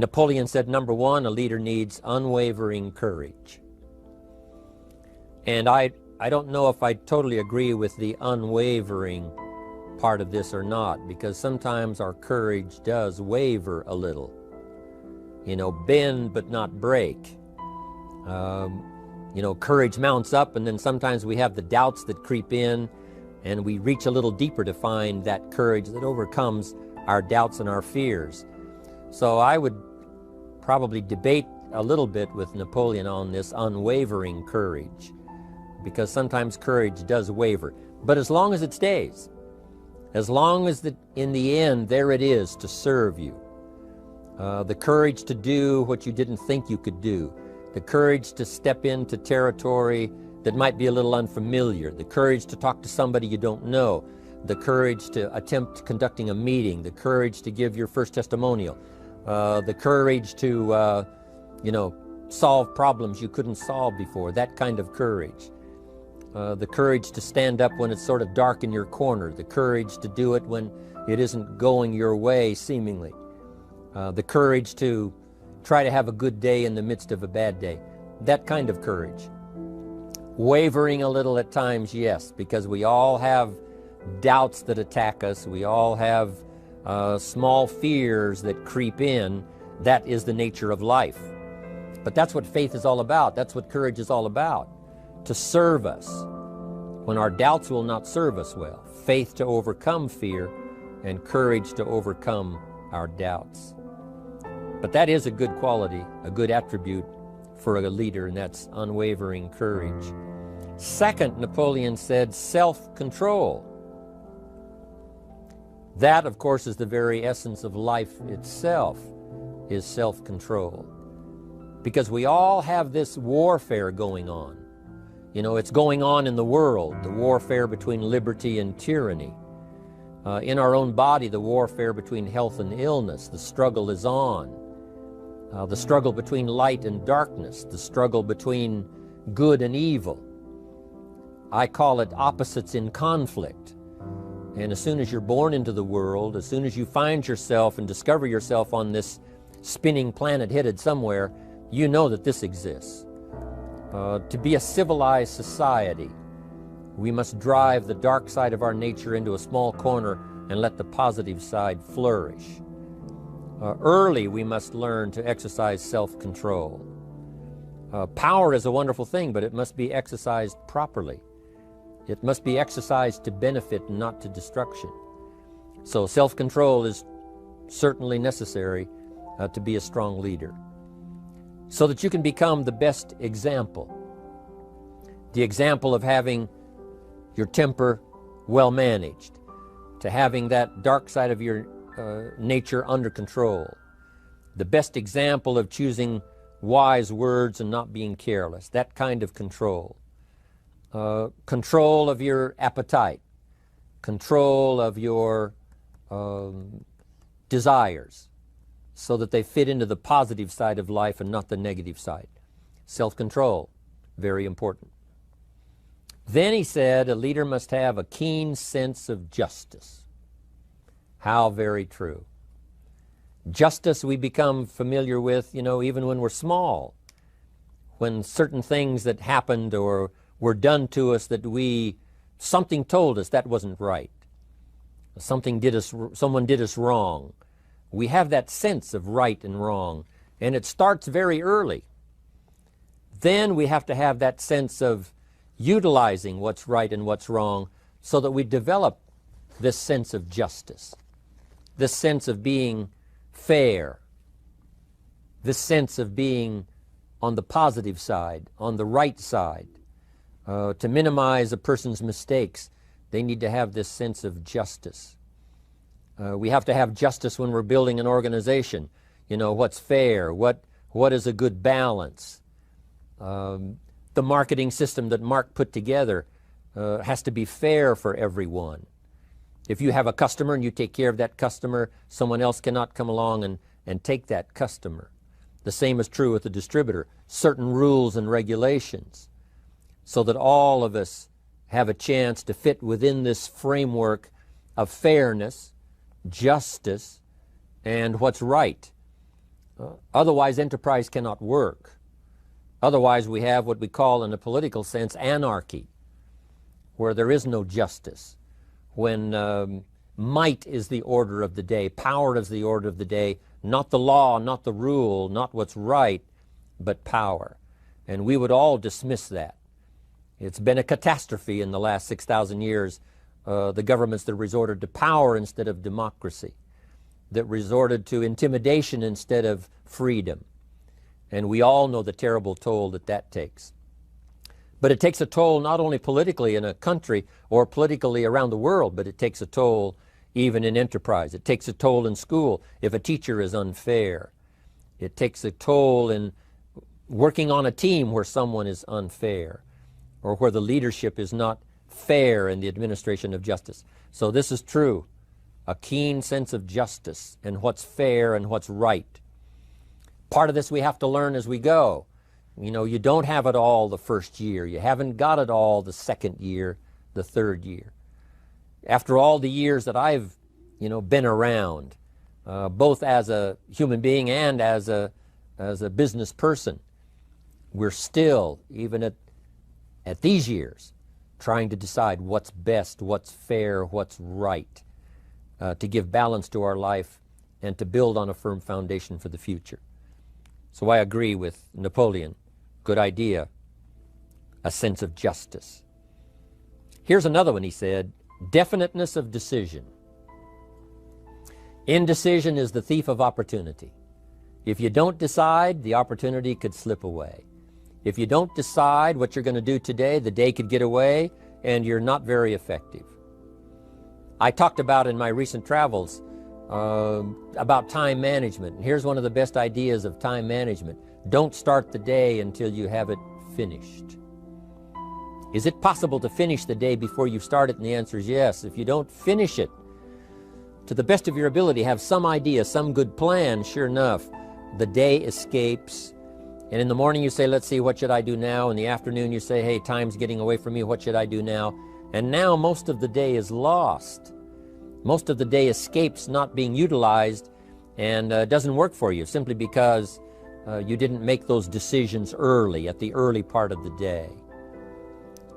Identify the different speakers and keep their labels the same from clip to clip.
Speaker 1: Napoleon said, number one, a leader needs unwavering courage. And I don't know if I totally agree with the unwavering part of this or not, because sometimes our courage does waver a little. You know, bend but not break. You know, courage mounts up, and then sometimes we have the doubts that creep in, and we reach a little deeper to find that courage that overcomes our doubts and our fears. So I would probably debate a little bit with Napoleon on this unwavering courage, because sometimes courage does waver. But as long as it stays, as long as in the end there it is to serve you, the courage to do what you didn't think you could do, the courage to step into territory that might be a little unfamiliar, the courage to talk to somebody you don't know, the courage to attempt conducting a meeting, the courage to give your first testimonial, the courage to, you know, solve problems you couldn't solve before, that kind of courage. The courage to stand up when it's sort of dark in your corner, the courage to do it when it isn't going your way, seemingly. The courage to try to have a good day in the midst of a bad day, that kind of courage. Wavering a little at times, yes, because we all have doubts that attack us. We all have small fears that creep in. That is the nature of life. But that's what faith is all about. That's what courage is all about. To serve us when our doubts will not serve us well. Faith to overcome fear, and courage to overcome our doubts. But that is a good quality, a good attribute for a leader, and that's unwavering courage. Second, Napoleon said self-control. That, of course, is the very essence of life itself, is self-control. Because we all have this warfare going on. You know, it's going on in the world, the warfare between liberty and tyranny. In our own body, the warfare between health and illness, the struggle is on. The struggle between light and darkness, the struggle between good and evil. I call it opposites in conflict. And as soon as you're born into the world, as soon as you find yourself and discover yourself on this spinning planet headed somewhere, you know that this exists. To be a civilized society, we must drive the dark side of our nature into a small corner and let the positive side flourish. Early, we must learn to exercise self-control. Power is a wonderful thing, but it must be exercised properly. It must be exercised to benefit and not to destruction. So self-control is certainly necessary to be a strong leader, so that you can become the best example. The example of having your temper well managed, to having that dark side of your nature under control. The best example of choosing wise words and not being careless, that kind of control. Control of your appetite, control of your desires, so that they fit into the positive side of life and not the negative side. Self-control, very important. Then he said a leader must have a keen sense of justice. How very true. Justice we become familiar with, you know, even when we're small. When certain things that happened or were done to us that something told us that wasn't right. Someone did us wrong. We have that sense of right and wrong, and it starts very early. Then we have to have that sense of utilizing what's right and what's wrong so that we develop this sense of justice, this sense of being fair, this sense of being on the positive side, on the right side. To minimize a person's mistakes, they need to have this sense of justice. We have to have justice when we're building an organization. You know, what's fair, what is a good balance. The marketing system that Mark put together has to be fair for everyone. If you have a customer and you take care of that customer, someone else cannot come along and take that customer. The same is true with the distributor. Certain rules and regulations, so that all of us have a chance to fit within this framework of fairness, justice, and what's right. Otherwise, enterprise cannot work. Otherwise, we have what we call, in a political sense, anarchy, where there is no justice, when might is the order of the day, power is the order of the day, not the law, not the rule, not what's right, but power. And we would all dismiss that. It's been a catastrophe in the last 6,000 years, the governments that resorted to power instead of democracy, that resorted to intimidation instead of freedom. And we all know the terrible toll that that takes. But it takes a toll not only politically in a country or politically around the world, but it takes a toll even in enterprise. It takes a toll in school if a teacher is unfair. It takes a toll in working on a team where someone is unfair, or where the leadership is not fair in the administration of justice. So this is true, a keen sense of justice and what's fair and what's right. Part of this we have to learn as we go. You know, you don't have it all the first year. You haven't got it all the second year, the third year. After all the years that I've, been around, both as a human being and as a business person, we're still, even at these years, trying to decide what's best, what's fair, what's right, to give balance to our life and to build on a firm foundation for the future. So I agree with Napoleon. Good idea. A sense of justice. Here's another one, he said, definiteness of decision. Indecision is the thief of opportunity. If you don't decide, the opportunity could slip away. If you don't decide what you're going to do today, the day could get away and you're not very effective. I talked about in my recent travels about time management. And here's one of the best ideas of time management. Don't start the day until you have it finished. Is it possible to finish the day before you start it? And the answer is yes. If you don't finish it to the best of your ability, have some idea, some good plan, sure enough, the day escapes. And in the morning you say, let's see, what should I do now? In the afternoon you say, hey, time's getting away from me, what should I do now? And now most of the day is lost. Most of the day escapes not being utilized and doesn't work for you simply because you didn't make those decisions early, at the early part of the day.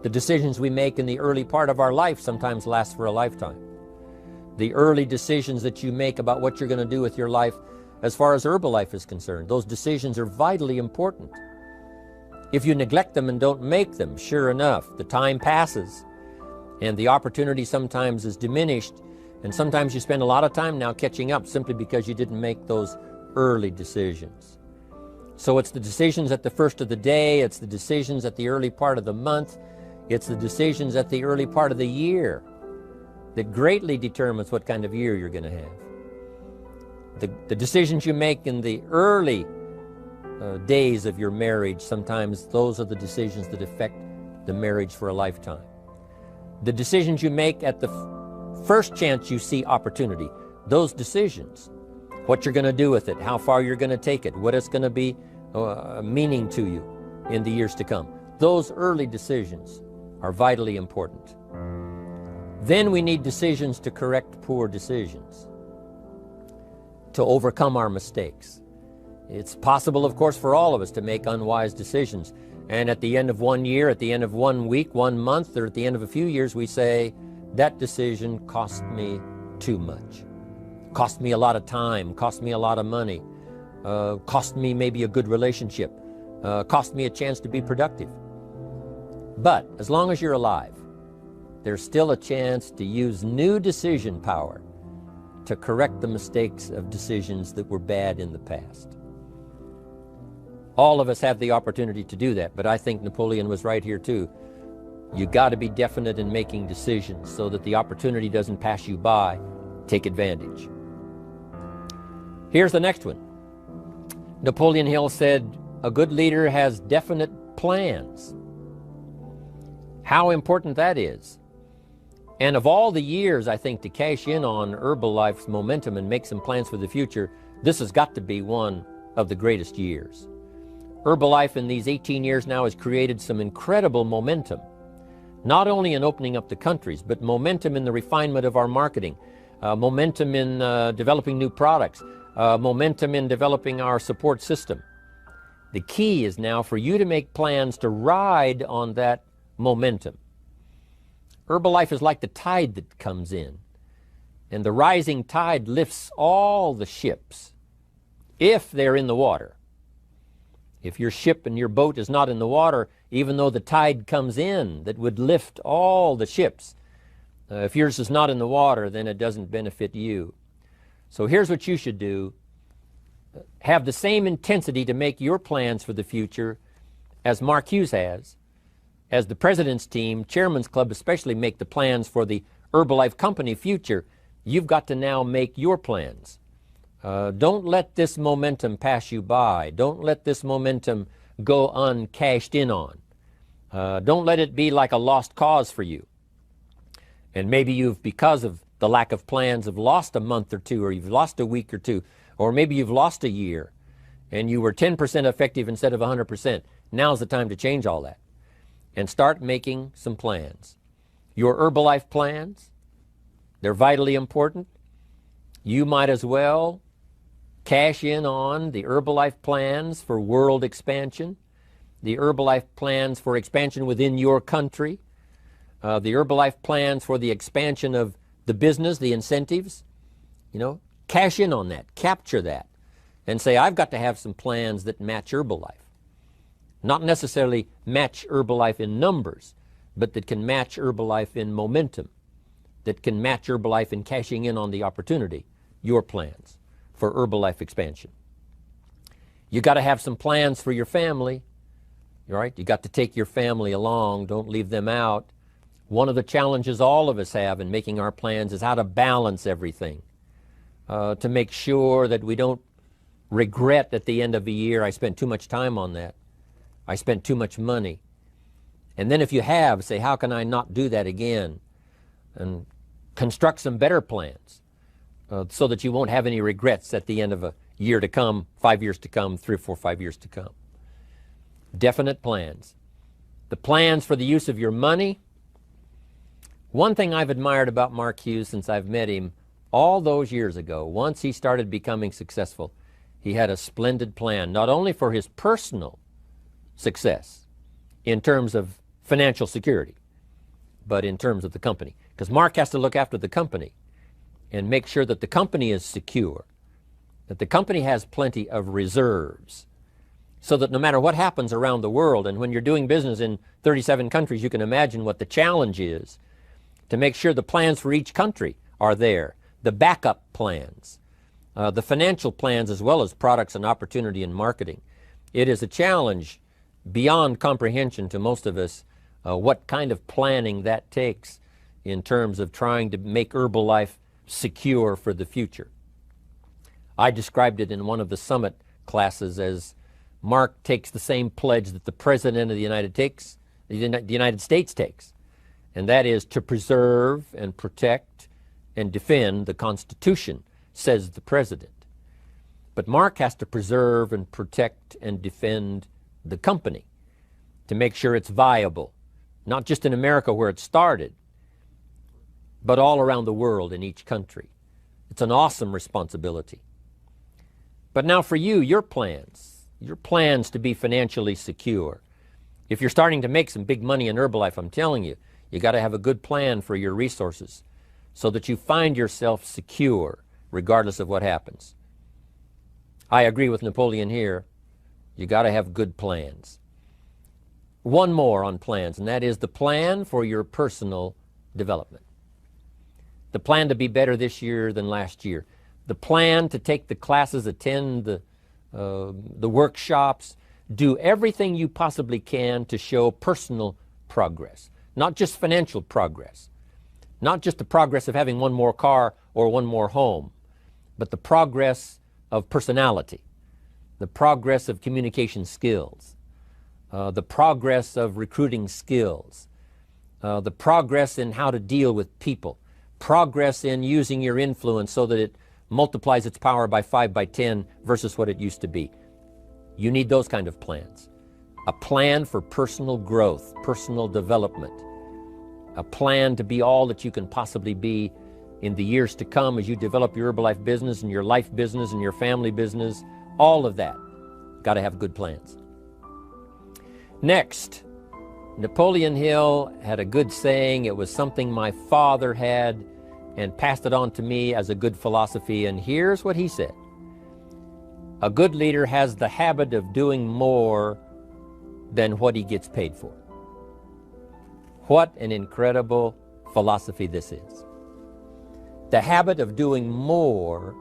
Speaker 1: The decisions we make in the early part of our life sometimes last for a lifetime. The early decisions that you make about what you're going to do with your life as far as Herbalife is concerned, those decisions are vitally important. If you neglect them and don't make them, sure enough, the time passes and the opportunity sometimes is diminished, and sometimes you spend a lot of time now catching up simply because you didn't make those early decisions. So it's the decisions at the first of the day, it's the decisions at the early part of the month, it's the decisions at the early part of the year that greatly determines what kind of year you're going to have. The decisions you make in the early days of your marriage, sometimes those are the decisions that affect the marriage for a lifetime. The decisions you make at the first chance you see opportunity, those decisions, what you're going to do with it, how far you're going to take it, what it's going to be meaning to you in the years to come. Those early decisions are vitally important. Then we need decisions to correct poor decisions, to overcome our mistakes. It's possible, of course, for all of us to make unwise decisions. And at the end of 1 year, at the end of 1 week, 1 month, or at the end of a few years, we say, that decision cost me too much. Cost me a lot of time, cost me a lot of money, cost me maybe a good relationship, cost me a chance to be productive. But as long as you're alive, there's still a chance to use new decision power to correct the mistakes of decisions that were bad in the past. All of us have the opportunity to do that, but I think Napoleon was right here too. You got to be definite in making decisions so that the opportunity doesn't pass you by. Take advantage. Here's the next one. Napoleon Hill said, a good leader has definite plans. How important that is. And of all the years, I think, to cash in on Herbalife's momentum and make some plans for the future, this has got to be one of the greatest years. Herbalife in these 18 years now has created some incredible momentum, not only in opening up the countries, but momentum in the refinement of our marketing, momentum in developing new products, momentum in developing our support system. The key is now for you to make plans to ride on that momentum. Herbalife is like the tide that comes in, and the rising tide lifts all the ships, if they're in the water. If your ship and your boat is not in the water, even though the tide comes in that would lift all the ships, if yours is not in the water, then it doesn't benefit you. So here's what you should do. Have the same intensity to make your plans for the future as Mark Hughes has. As the President's team, Chairman's Club especially, make the plans for the Herbalife Company future, you've got to now make your plans. Don't let this momentum pass you by. Don't let this momentum go uncashed in on. Don't let it be like a lost cause for you. And maybe you've, because of the lack of plans, have lost a month or two, or you've lost a week or two, or maybe you've lost a year, and you were 10% effective instead of 100%. Now's the time to change all that and start making some plans. Your Herbalife plans, they're vitally important. You might as well cash in on the Herbalife plans for world expansion, the Herbalife plans for expansion within your country, the Herbalife plans for the expansion of the business, the incentives. You know, cash in on that, capture that, and say, I've got to have some plans that match Herbalife. Not necessarily match Herbalife in numbers, but that can match Herbalife in momentum, that can match Herbalife in cashing in on the opportunity, your plans for Herbalife expansion. You got to have some plans for your family, all right? You got to take your family along, don't leave them out. One of the challenges all of us have in making our plans is how to balance everything, to make sure that we don't regret at the end of the year, I spent too much time on that. I spent too much money. And then if you have, say, how can I not do that again? And construct some better plans so that you won't have any regrets at the end of a year to come, 5 years to come, 3 or 4, 5 years to come. Definite plans. The plans for the use of your money. One thing I've admired about Mark Hughes since I've met him all those years ago, once he started becoming successful, he had a splendid plan, not only for his personal success in terms of financial security, but in terms of the company. Because Mark has to look after the company and make sure that the company is secure, that the company has plenty of reserves, so that no matter what happens around the world, and when you're doing business in 37 countries, you can imagine what the challenge is to make sure the plans for each country are there, the backup plans, the financial plans, as well as products and opportunity and marketing. It is a challenge beyond comprehension to most of us what kind of planning that takes in terms of trying to make Herbalife secure for the future. I described it in one of the summit classes as Mark takes the same pledge that the President of the United States takes, and that is to preserve and protect and defend the Constitution, says the President. But Mark has to preserve and protect and defend the company to make sure it's viable, not just in America where it started, but all around the world in each country. It's an awesome responsibility. But now for you, your plans to be financially secure. If you're starting to make some big money in Herbalife, I'm telling you, you got to have a good plan for your resources so that you find yourself secure regardless of what happens. I agree with Napoleon here. You got to have good plans. One more on plans, and that is the plan for your personal development. The plan to be better this year than last year. The plan to take the classes, attend the workshops, do everything you possibly can to show personal progress, not just financial progress, not just the progress of having one more car or one more home, but the progress of personality, the progress of communication skills, the progress of recruiting skills, the progress in how to deal with people, progress in using your influence so that it multiplies its power by 5 by 10 versus what it used to be. You need those kind of plans. A plan for personal growth, personal development, a plan to be all that you can possibly be in the years to come as you develop your Herbalife business and your life business and your family business, all of that. Got to have good plans. Next, Napoleon Hill had a good saying. It was something my father had and passed it on to me as a good philosophy, and here's what he said. A good leader has the habit of doing more than what he gets paid for. What an incredible philosophy this is. The habit of doing more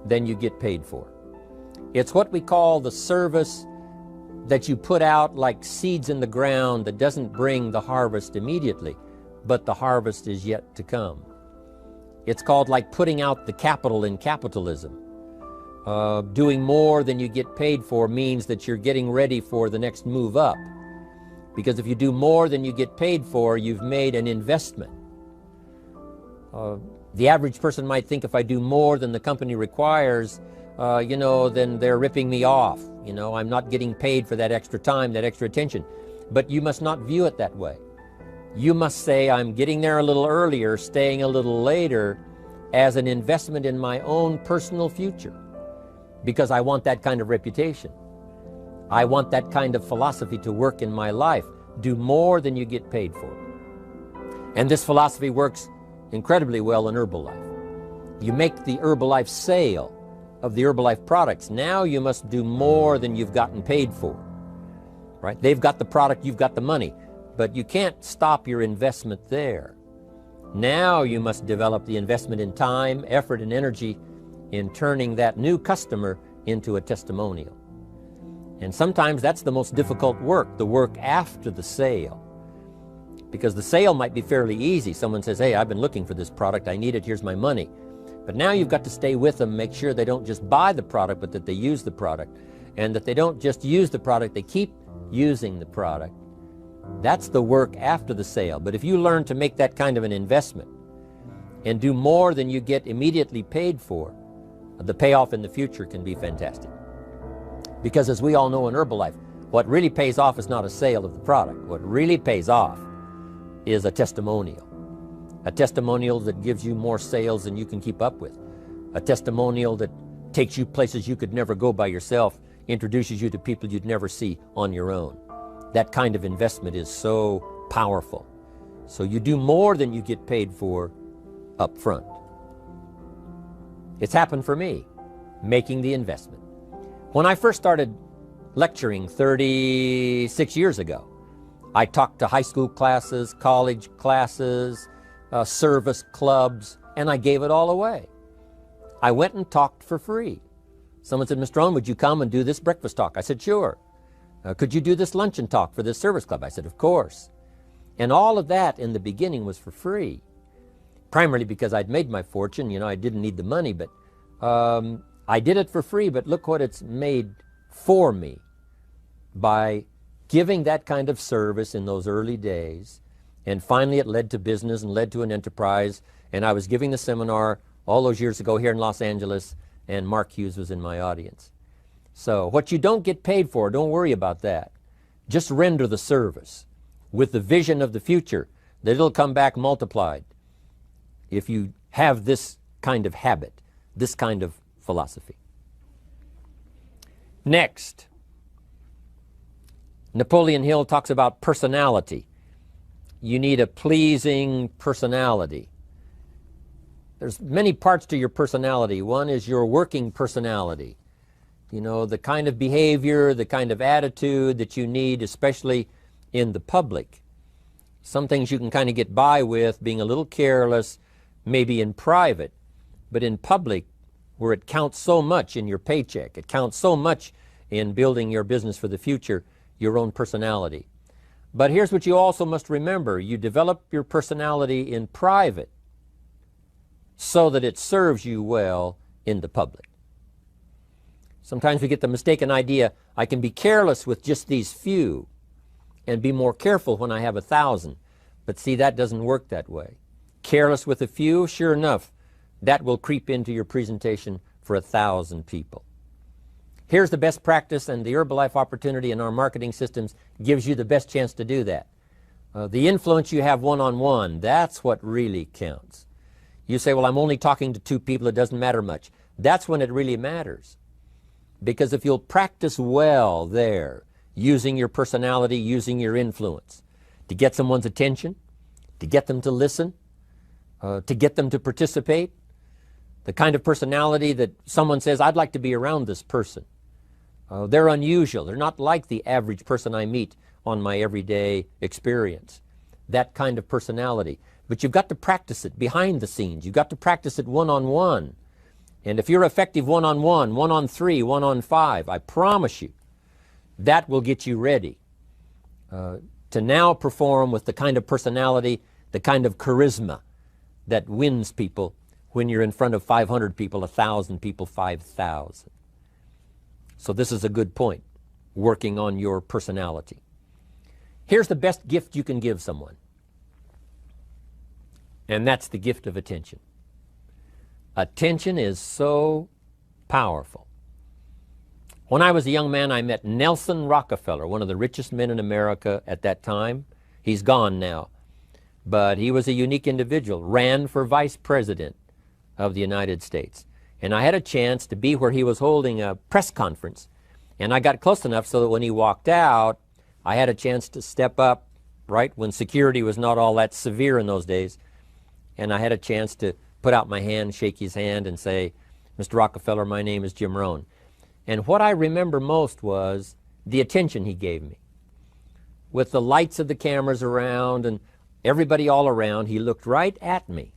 Speaker 1: than you get paid for. It's what we call the service that you put out like seeds in the ground that doesn't bring the harvest immediately, but the harvest is yet to come. It's called like putting out the capital in capitalism. Doing more than you get paid for means that you're getting ready for the next move up. Because if you do more than you get paid for, you've made an investment. The average person might think if I do more than the company requires, then they're ripping me off. I'm not getting paid for that extra time, that extra attention. But you must not view it that way. You must say, I'm getting there a little earlier, staying a little later, as an investment in my own personal future. Because I want that kind of reputation. I want that kind of philosophy to work in my life. Do more than you get paid for. And this philosophy works incredibly well in Herbalife. You make the Herbalife sale of the Herbalife products. Now you must do more than you've gotten paid for. Right? They've got the product, you've got the money. But you can't stop your investment there. Now you must develop the investment in time, effort, and energy in turning that new customer into a testimonial. And sometimes that's the most difficult work, the work after the sale. Because the sale might be fairly easy. Someone says, hey, I've been looking for this product, I need it, here's my money. But now you've got to stay with them, make sure they don't just buy the product, but that they use the product. And that they don't just use the product, they keep using the product. That's the work after the sale. But if you learn to make that kind of an investment and do more than you get immediately paid for, the payoff in the future can be fantastic. Because as we all know in Herbalife, what really pays off is not a sale of the product. What really pays off is a testimonial. A testimonial that gives you more sales than you can keep up with. A testimonial that takes you places you could never go by yourself, introduces you to people you'd never see on your own. That kind of investment is so powerful. So you do more than you get paid for up front. It's happened for me, making the investment. When I first started lecturing 36 years ago, I talked to high school classes, college classes, service clubs, and I gave it all away. I went and talked for free. Someone said, Mr. Rohn, would you come and do this breakfast talk? I said, sure. Could you do this luncheon talk for this service club? I said, of course. And all of that in the beginning was for free. Primarily because I'd made my fortune. I didn't need the money, but I did it for free. But look what it's made for me by giving that kind of service in those early days. And finally it led to business and led to an enterprise. And I was giving the seminar all those years ago here in Los Angeles, and Mark Hughes was in my audience. So what you don't get paid for, don't worry about that. Just render the service with the vision of the future that it'll come back multiplied if you have this kind of habit, this kind of philosophy. Next, Napoleon Hill talks about personality. You need a pleasing personality. There's many parts to your personality. One is your working personality. The kind of behavior, the kind of attitude that you need, especially in the public. Some things you can kind of get by with, being a little careless, maybe in private, but in public, where it counts so much in your paycheck, it counts so much in building your business for the future, your own personality. But here's what you also must remember. You develop your personality in private so that it serves you well in the public. Sometimes we get the mistaken idea, I can be careless with just these few and be more careful when I have 1,000. But see, that doesn't work that way. Careless with a few, sure enough, that will creep into your presentation for 1,000 people. Here's the best practice, and the Herbalife opportunity in our marketing systems gives you the best chance to do that. The influence you have one-on-one, that's what really counts. You say, well, I'm only talking to 2 people, it doesn't matter much. That's when it really matters. Because if you'll practice well there, using your personality, using your influence, to get someone's attention, to get them to listen, to get them to participate, the kind of personality that someone says, I'd like to be around this person. They're unusual. They're not like the average person I meet on my everyday experience. That kind of personality. But you've got to practice it behind the scenes. You've got to practice it one-on-one. And if you're effective one-on-one, 1-on-3, 1-on-5, I promise you, that will get you ready to now perform with the kind of personality, the kind of charisma that wins people when you're in front of 500 people, 1,000 people, 5,000. So this is a good point, working on your personality. Here's the best gift you can give someone, and that's the gift of attention. Attention is so powerful. When I was a young man, I met Nelson Rockefeller, one of the richest men in America at that time. He's gone now, but he was a unique individual, ran for vice president of the United States. And I had a chance to be where he was holding a press conference. And I got close enough so that when he walked out, I had a chance to step up, right, when security was not all that severe in those days. And I had a chance to put out my hand, shake his hand, and say, Mr. Rockefeller, my name is Jim Rohn. And what I remember most was the attention he gave me. With the lights of the cameras around and everybody all around, he looked right at me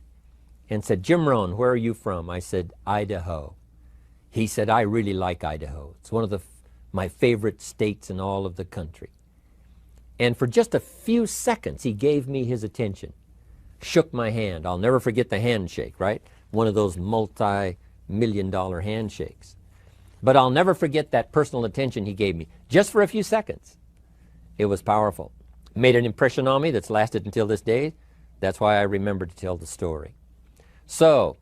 Speaker 1: and said, Jim Rohn, where are you from? I said, Idaho. He said, I really like Idaho. It's one of my favorite states in all of the country. And for just a few seconds, he gave me his attention, shook my hand. I'll never forget the handshake, right? One of those multi-million-dollar handshakes. But I'll never forget that personal attention he gave me, just for a few seconds. It was powerful. Made an impression on me that's lasted until this day. That's why I remember to tell the story. So,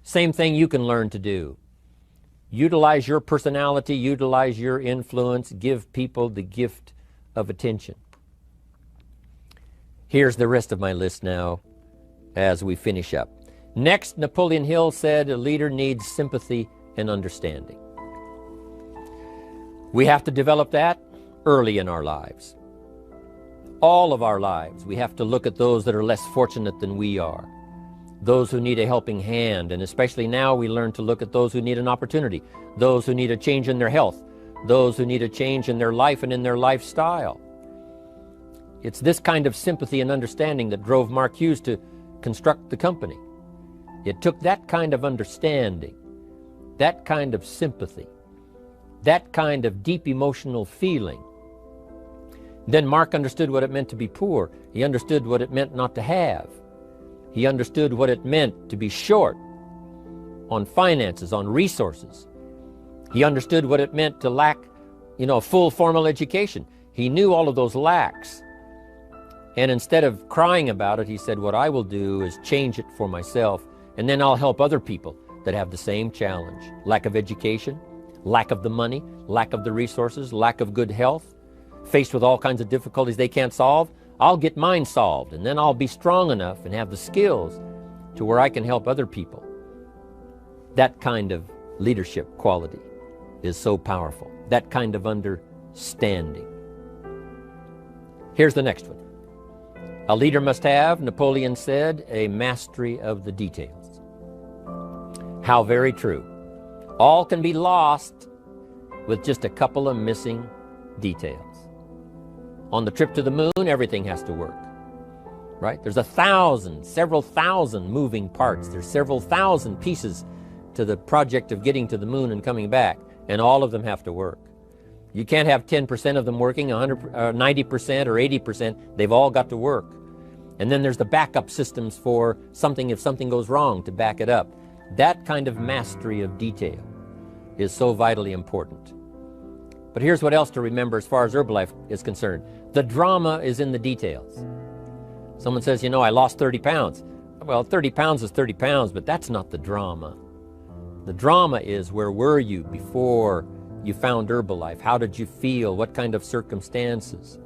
Speaker 1: same thing you can learn to do. Utilize your personality, utilize your influence, give people the gift of attention. Here's the rest of my list now as we finish up. Next, Napoleon Hill said a leader needs sympathy and understanding. We have to develop that early in our lives. All of our lives, we have to look at those that are less fortunate than we are. Those who need a helping hand, and especially now we learn to look at those who need an opportunity, those who need a change in their health, those who need a change in their life and in their lifestyle. It's this kind of sympathy and understanding that drove Mark Hughes to construct the company. It took that kind of understanding, that kind of sympathy, that kind of deep emotional feeling. Then Mark understood what it meant to be poor. He understood what it meant not to have. He understood what it meant to be short on finances, on resources. He understood what it meant to lack, a full formal education. He knew all of those lacks. And instead of crying about it, he said, what I will do is change it for myself, and then I'll help other people that have the same challenge. Lack of education, lack of the money, lack of the resources, lack of good health, faced with all kinds of difficulties they can't solve. I'll get mine solved, and then I'll be strong enough and have the skills to where I can help other people. That kind of leadership quality is so powerful. That kind of understanding. Here's the next one. A leader must have, Napoleon said, a mastery of the details. How very true. All can be lost with just a couple of missing details. On the trip to the moon, everything has to work, right? There's several thousand moving parts. There's several thousand pieces to the project of getting to the moon and coming back, and all of them have to work. You can't have 10% of them working, 90% or 80%. They've all got to work. And then there's the backup systems for something if something goes wrong to back it up. That kind of mastery of detail is so vitally important. But here's what else to remember as far as Herbalife is concerned. The drama is in the details. Someone says, I lost 30 pounds. Well, 30 pounds is 30 pounds, but that's not the drama. The drama is, where were you before you found Herbalife? How did you feel? What kind of circumstances?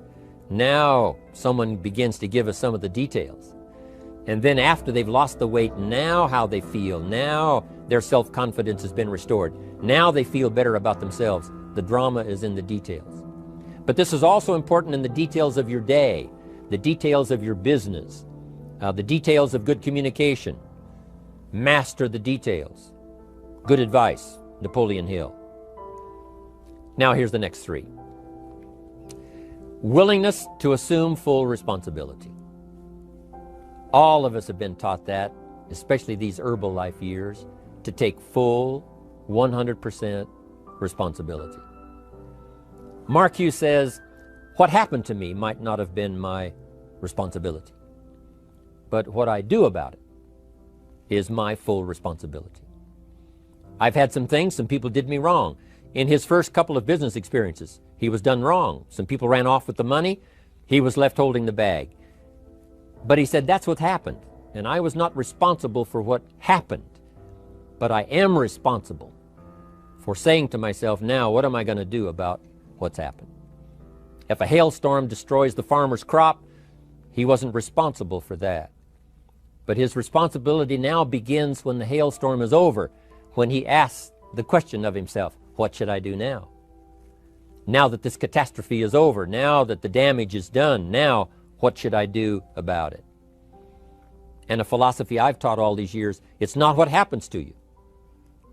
Speaker 1: Now someone begins to give us some of the details. And then after they've lost the weight, now how they feel, now their self-confidence has been restored. Now they feel better about themselves. The drama is in the details. But this is also important in the details of your day, the details of your business, the details of good communication. Master the details. Good advice, Napoleon Hill. Now here's the next three. Willingness to assume full responsibility. All of us have been taught that, especially these Herbalife years, to take full 100% responsibility. Mark Hughes says, what happened to me might not have been my responsibility, but what I do about it is my full responsibility. I've had some things, some people did me wrong. In his first couple of business experiences, he was done wrong. Some people ran off with the money. He was left holding the bag. But he said, that's what happened. And I was not responsible for what happened. But I am responsible for saying to myself, now, what am I going to do about what's happened? If a hailstorm destroys the farmer's crop, he wasn't responsible for that. But his responsibility now begins when the hailstorm is over, when he asks the question of himself, what should I do now? Now that this catastrophe is over, now that the damage is done, now what should I do about it? And a philosophy I've taught all these years, it's not what happens to you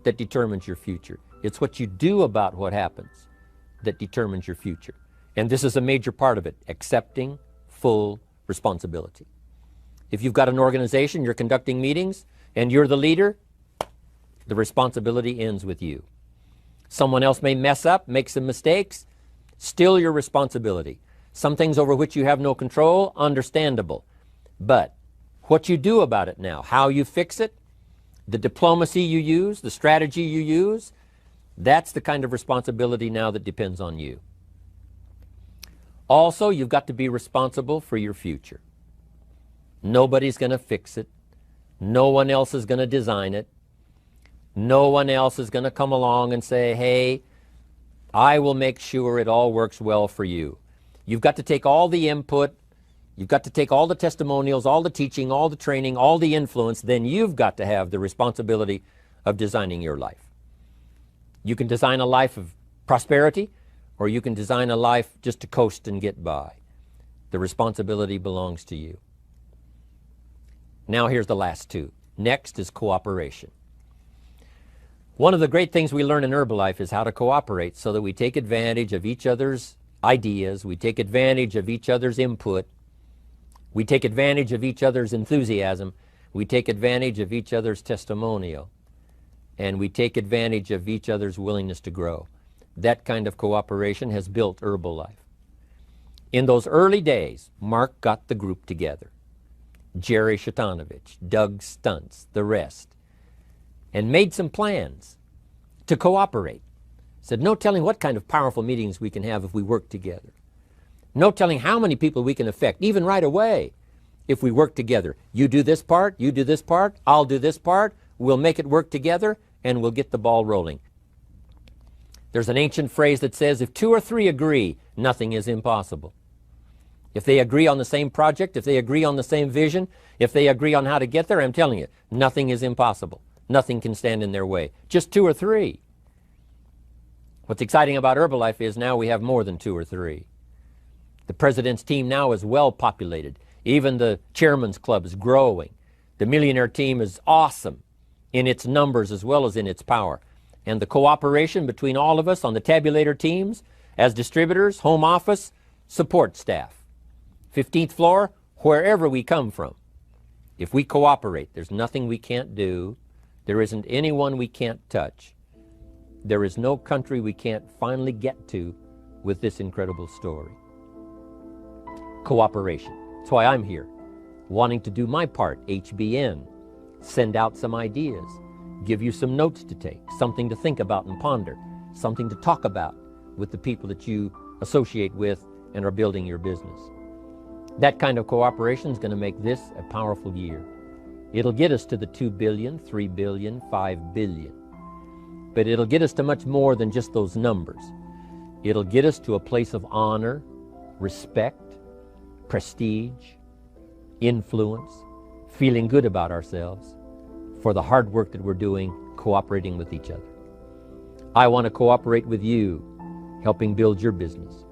Speaker 1: that determines your future. It's what you do about what happens that determines your future. And this is a major part of it, accepting full responsibility. If you've got an organization, you're conducting meetings, and you're the leader, the responsibility ends with you. Someone else may mess up, make some mistakes, still your responsibility. Some things over which you have no control, understandable. But what you do about it now, how you fix it, the diplomacy you use, the strategy you use, that's the kind of responsibility now that depends on you. Also, you've got to be responsible for your future. Nobody's going to fix it. No one else is going to design it. No one else is going to come along and say, hey, I will make sure it all works well for you. You've got to take all the input, you've got to take all the testimonials, all the teaching, all the training, all the influence, then you've got to have the responsibility of designing your life. You can design a life of prosperity, or you can design a life just to coast and get by. The responsibility belongs to you. Now here's the last two. Next is cooperation. One of the great things we learn in Herbalife is how to cooperate so that we take advantage of each other's ideas, we take advantage of each other's input, we take advantage of each other's enthusiasm, we take advantage of each other's testimonial, and we take advantage of each other's willingness to grow. That kind of cooperation has built Herbalife. In those early days, Mark got the group together. Jerry Shatanovich, Doug Stuntz, the rest, and made some plans to cooperate. Said, no telling what kind of powerful meetings we can have if we work together. No telling how many people we can affect, even right away, if we work together. You do this part, you do this part, I'll do this part, we'll make it work together, and we'll get the ball rolling. There's an ancient phrase that says, if two or three agree, nothing is impossible. If they agree on the same project, if they agree on the same vision, if they agree on how to get there, I'm telling you, nothing is impossible. Nothing can stand in their way. Just two or three. What's exciting about Herbalife is now we have more than two or three. The president's team now is well populated. Even the chairman's club is growing. The millionaire team is awesome in its numbers as well as in its power. And the cooperation between all of us on the tabulator teams, as distributors, home office, support staff, 15th floor, wherever we come from. If we cooperate, there's nothing we can't do. There isn't anyone we can't touch. There is no country we can't finally get to with this incredible story. Cooperation. That's why I'm here, wanting to do my part, HBN, send out some ideas, give you some notes to take, something to think about and ponder, something to talk about with the people that you associate with and are building your business. That kind of cooperation is going to make this a powerful year. It'll get us to the 2 billion, 3 billion, 5 billion. But it'll get us to much more than just those numbers. It'll get us to a place of honor, respect, prestige, influence, feeling good about ourselves for the hard work that we're doing, cooperating with each other. I want to cooperate with you, helping build your business.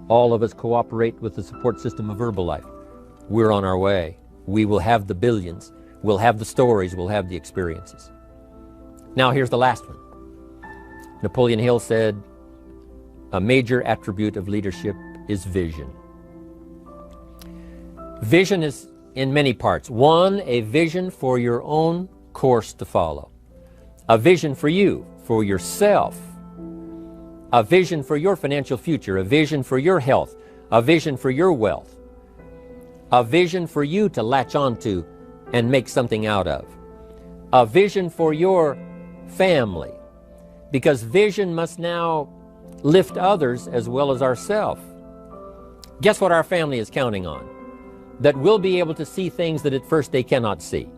Speaker 1: All of us cooperate with the support system of Herbalife. We're on our way. We will have the billions. We'll have the stories. We'll have the experiences. Now here's the last one. Napoleon Hill said, a major attribute of leadership is vision. Vision is in many parts. One, a vision for your own course to follow. A vision for you, for yourself. A vision for your financial future. A vision for your health. A vision for your wealth. A vision for you to latch onto and make something out of. A vision for your family. Because vision must now lift others as well as ourselves. Guess what our family is counting on? That we'll be able to see things that at first they cannot see.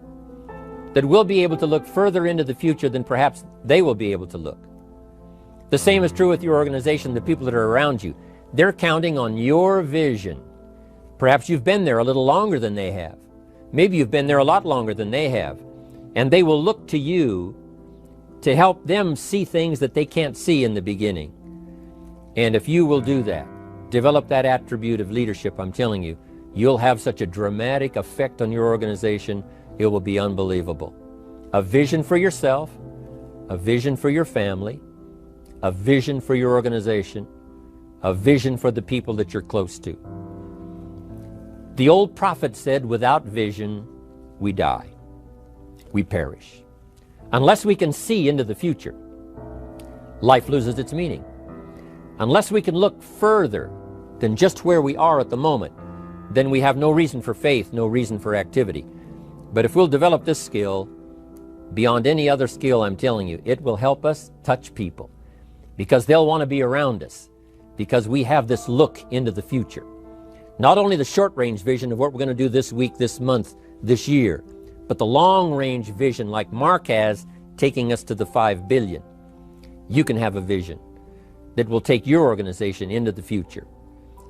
Speaker 1: That we'll be able to look further into the future than perhaps they will be able to look. The same is true with your organization, the people that are around you. They're counting on your vision. Perhaps you've been there a little longer than they have. Maybe you've been there a lot longer than they have. And they will look to you to help them see things that they can't see in the beginning. And if you will do that, develop that attribute of leadership, I'm telling you, you'll have such a dramatic effect on your organization, it will be unbelievable. A vision for yourself, a vision for your family, a vision for your organization, a vision for the people that you're close to. The old prophet said, without vision, we die. We perish. Unless we can see into the future, life loses its meaning. Unless we can look further than just where we are at the moment, then we have no reason for faith, no reason for activity. But if we'll develop this skill, beyond any other skill, I'm telling you, it will help us touch people because they'll want to be around us because we have this look into the future. Not only the short-range vision of what we're going to do this week, this month, this year, but the long-range vision like Mark has, taking us to the 5 billion. You can have a vision that will take your organization into the future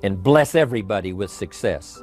Speaker 1: and bless everybody with success.